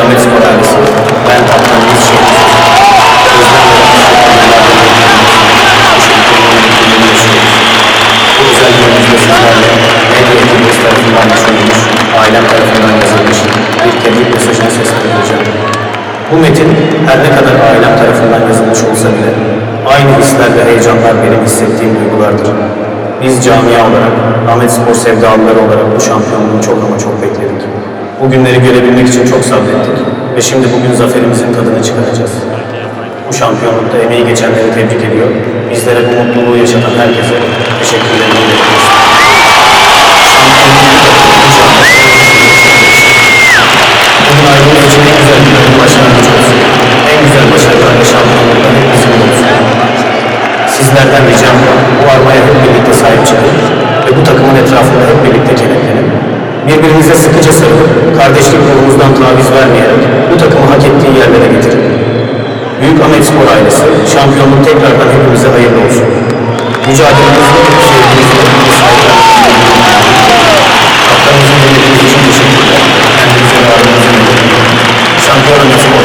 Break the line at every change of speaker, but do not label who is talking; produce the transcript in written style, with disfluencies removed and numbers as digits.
Büyük Ahmet Spor ailesi, ben kaptan Yunus Şehir. Bu özel günümüzde sizlerle medya ekibimiz tarafından düşünülmüş, ailem tarafından yazılmış bir tebrik mesajını seslendireceğim. Bu metin her ne kadar ailem tarafından yazılmış olsa bile aynı hisler ve heyecanlar benim hissettiğim duygulardır. Biz camia olarak, Ahmet Spor sevdalıları olarak bu şampiyonluğu çok ama çok bekledik. Bu günleri görebilmek için çok sabrettik ve şimdi bugün zaferimizin tadını çıkaracağız. Bu şampiyonlukta emeği geçenleri tebrik ediyor. Bizlere bu mutluluğu yaşatan herkese teşekkürlerimi iletiyoruz. Bugün ayrılığımız için en güzel bir başlangıç olsun. En güzel başarılar ve şampiyonluklar hep bizim olsun. Sizlerden ricam bu armaya hep birlikte sahip çıkın ve bu takımın etrafında hep birlikte kenetlenin. Birbirinize sıkıca sarılıp kardeşlik yolumuzdan taviz vermeyerek bu takımı hak ettiği yerlere getirin. Büyük Ahmet Spor ailesi, şampiyonluk tekrardan hepimize hayırlı olsun. Mücadelemizde sevgimizle sahiplenmek. Kaptanımızın yönetimiz için teşekkürler. Kendinize ve ailenize yönetin. Şampiyon Ahmet Spor.